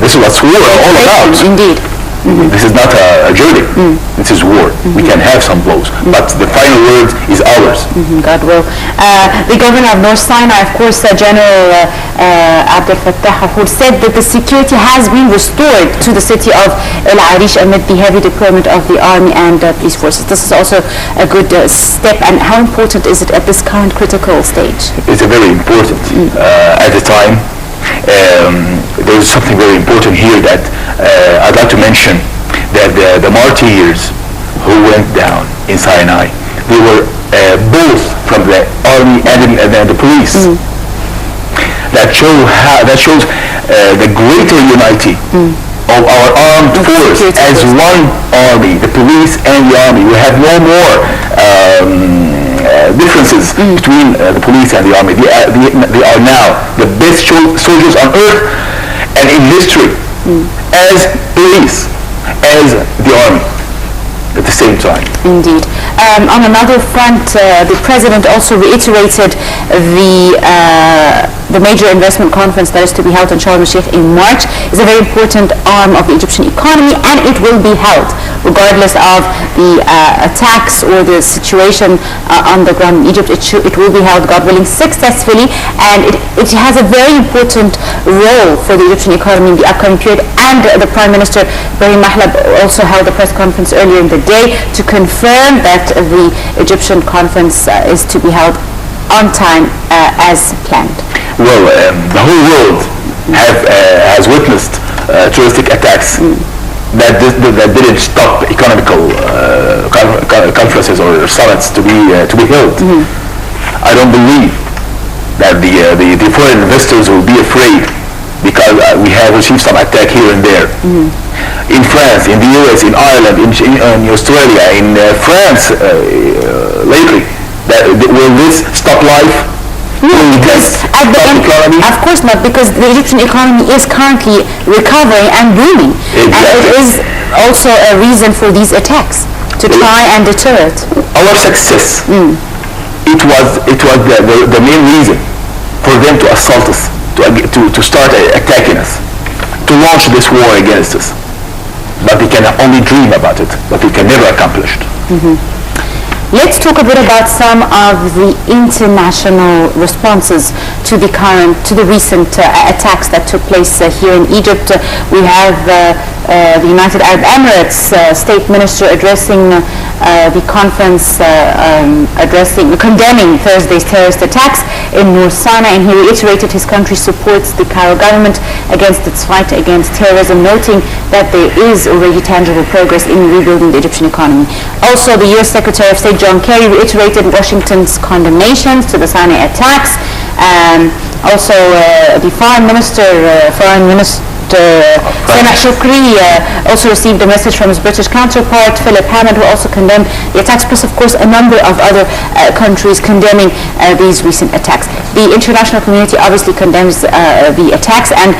This is what war all about. Indeed. This is not a journey. This is war. We can have some blows, but the final word is ours. God will. The governor of North Sinai, of course, General Abdel Fattah al-Hur, said that the security has been restored to the city of El Arish amid the heavy deployment of the army and police forces. This is also a good step. And how important is it at this current critical stage? It's a very important. At the time, there is something very important here that I'd like to mention, that the martyrs who went down in Sinai, they were both from the army and the police. That shows the greater unity of our armed force as one army, the police and the army. We have no more differences between the police and the army. They are now the best soldiers on earth and in history, as police, as the army at the same time. Indeed. On another front, the president also reiterated the major investment conference that is to be held in Sharm el-Sheikh in March is a very important arm of the Egyptian economy, and it will be held regardless of the attacks or the situation on the ground in Egypt. It will be held, God willing, successfully, and it has a very important role for the Egyptian economy in the upcoming period. And the Prime Minister, Ibrahim Mahlab, also held a press conference earlier in the day to confirm that the Egyptian conference is to be held on time as planned. Well, the whole world has witnessed terroristic attacks that didn't stop economical conferences or summits to be held. I don't believe that the foreign investors will be afraid, because we have received some attack here and there. In France, in the US, in Ireland, in Australia, in France lately. Will this stop life? No, because at the end, of course not, because the Egyptian economy is currently recovering and booming. Exactly. And it is also a reason for these attacks, to try and deter it. Our success, it was the main reason for them to assault us, to start attacking us, to launch this war against us. But they can only dream about it, but they can never accomplish it. Let's talk a bit about some of the international responses to the recent attacks that took place here in Egypt. We have the United Arab Emirates State Minister addressing the conference, condemning Thursday's terrorist attacks in North Sinai, and he reiterated his country supports the Cairo government against its fight against terrorism, noting that there is already tangible progress in rebuilding the Egyptian economy. Also, the U.S. Secretary of State John Kerry reiterated Washington's condemnations to the Sinai attacks. Also, the Foreign Minister Sameh Shoukry also received a message from his British counterpart Philip Hammond, who also condemned the attacks, plus of course a number of other countries condemning these recent attacks. The international community obviously condemns the attacks, and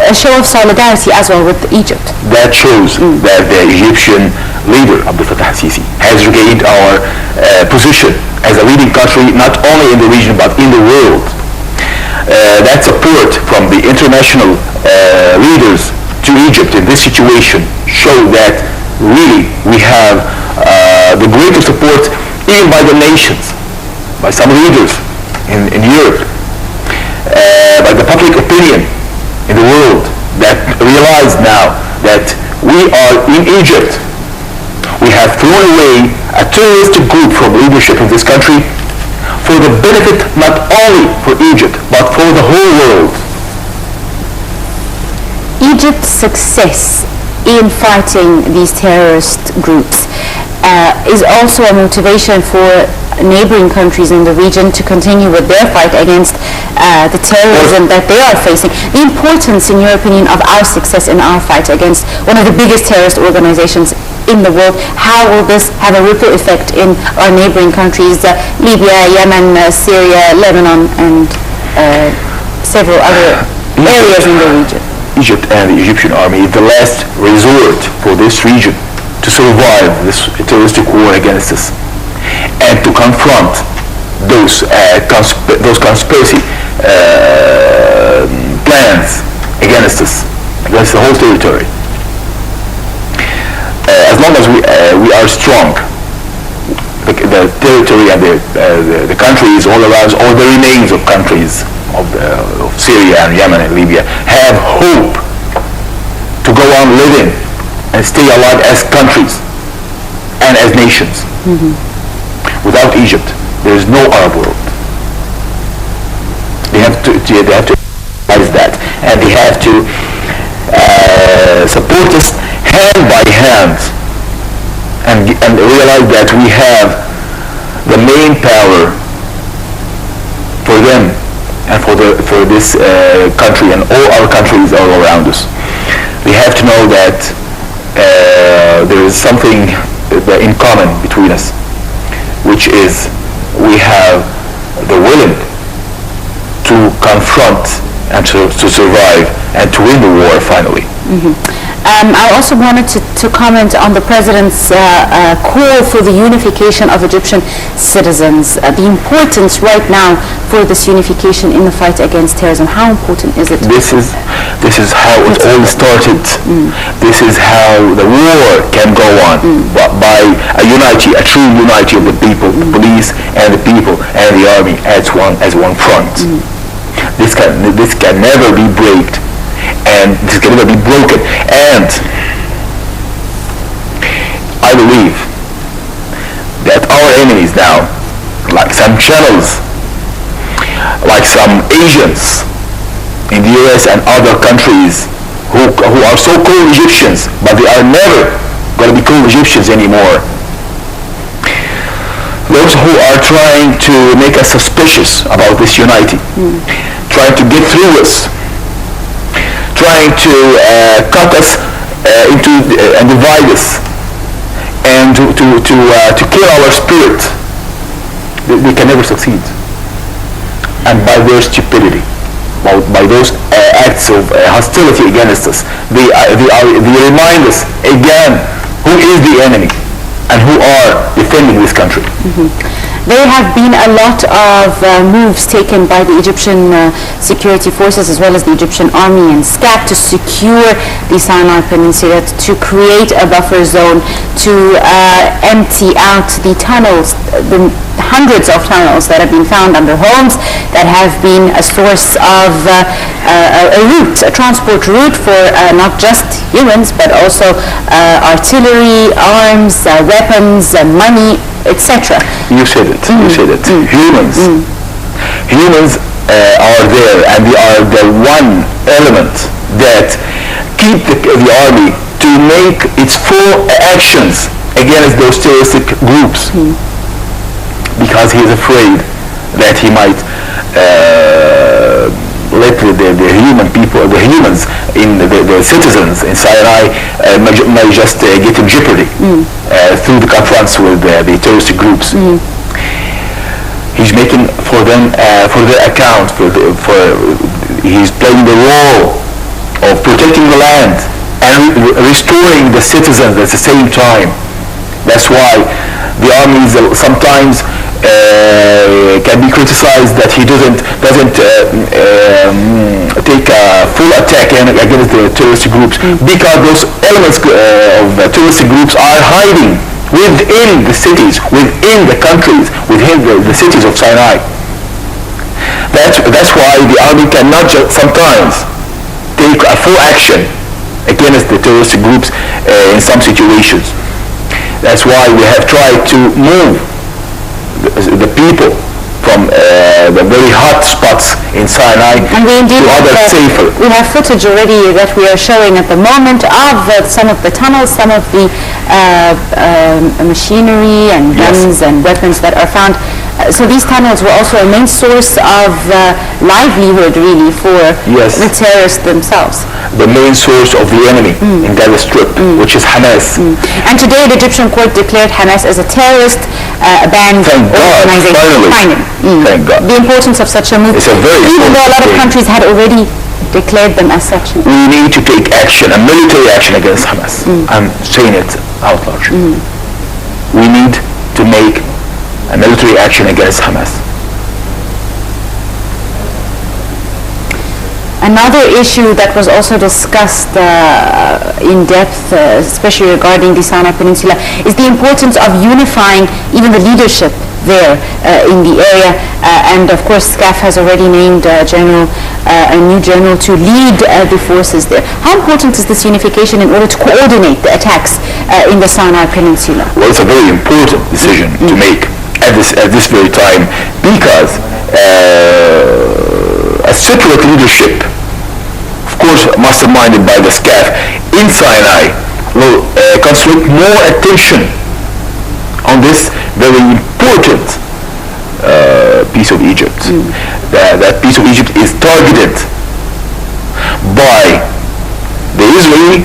a show of solidarity as well with Egypt. That shows that the Egyptian leader, Abdel Fattah al-Sisi, has regained our position as a leading country, not only in the region but in the world. That support from the international leaders to Egypt in this situation show that really we have the greatest support even by the nations, by some leaders in Europe, by the public opinion in the world, that realize now that we are in Egypt. We have thrown away a terrorist group from leadership in this country for the benefit not only for Egypt but for the whole world. Egypt's success in fighting these terrorist groups is also a motivation for neighboring countries in the region to continue with their fight against the terrorism that they are facing. The importance, in your opinion, of our success in our fight against one of the biggest terrorist organizations in the world, how will this have a ripple effect in our neighboring countries, Libya, Yemen, Syria, Lebanon, and several other areas in the region? Egypt and the Egyptian army is the last resort for this region to survive this terroristic war against us and to confront those conspiracy plans against us. against the whole territory. As long as we are strong, the territory and the countries all around, or the remains of countries of Syria and Yemen and Libya have hope to go on living and stay alive as countries and as nations. Without Egypt, there is no Arab world. They have to realize that, and they have to support us hand by hand, and realize that we have the main power for them and for this country and all our countries all around us. They have to know that there is something in common between us, which is we have the willing to confront and to survive and to win the war finally. I also wanted to comment on the President's call for the unification of Egyptian citizens. The importance right now for this unification in the fight against terrorism. How important is it? This is how it all started. This is how the war can go on, by a true unity of the people, the police and the people and the army as one front. This can never be broken, and this can never be broken. And I believe that our enemies now, like some channels, like some agents in the US and other countries who are so-called Egyptians, but they are never going to be called Egyptians anymore. Those who are trying to make us suspicious about this unity, trying to get through us, trying to cut us into and divide us, and to kill our spirit, they can never succeed. And by their stupidity, by those acts of hostility against us, they remind us again who is the enemy and who are defending this country. There have been a lot of moves taken by the Egyptian security forces as well as the Egyptian army and SCAP to secure the Sinai Peninsula, to create a buffer zone, to empty out the tunnels, the hundreds of tunnels that have been found under homes that have been a source of a transport route for not just humans but also artillery, arms, weapons, money, etc. You said it. Humans are there, and they are the one element that keep the army to make its full actions against those terroristic groups, because he is afraid that he might let the human people, the humans, the citizens in Sinai may just get in jeopardy through the confronts with the terrorist groups. He's making for them, for their account, he's playing the role of protecting the land and restoring the citizens at the same time. That's why the armies sometimes can be criticized that he doesn't take a full attack against the terrorist groups, because those elements of terrorist groups are hiding within the cities, within the countries, within the cities of Sinai. That's why the army cannot just sometimes take a full action against the terrorist groups in some situations. That's why we have tried to move the people from the very hot spots in Sinai to other safer. We have footage already that we are showing at the moment of some of the tunnels, some of the machinery and guns and weapons that are found. So these tunnels were also a main source of livelihood, really, for the terrorists themselves. The main source of the enemy in Gaza Strip, which is Hamas. And today the Egyptian court declared Hamas as a terrorist banned organization. Finally. Thank God. The importance of such a move, even though a lot of countries had already declared them as such. We need to take action, a military action against Hamas. I'm saying it out loud. We need to make a military action against Hamas. Another issue that was also discussed in depth, especially regarding the Sinai Peninsula, is the importance of unifying even the leadership there in the area. And of course, SCAF has already named a new general to lead the forces there. How important is this unification in order to coordinate the attacks in the Sinai Peninsula? Well, it's a very important decision to make at this very time, because a separate leadership, of course masterminded by the SCAF in Sinai, will concentrate more attention on this very important piece of Egypt. That piece of Egypt is targeted by the Israeli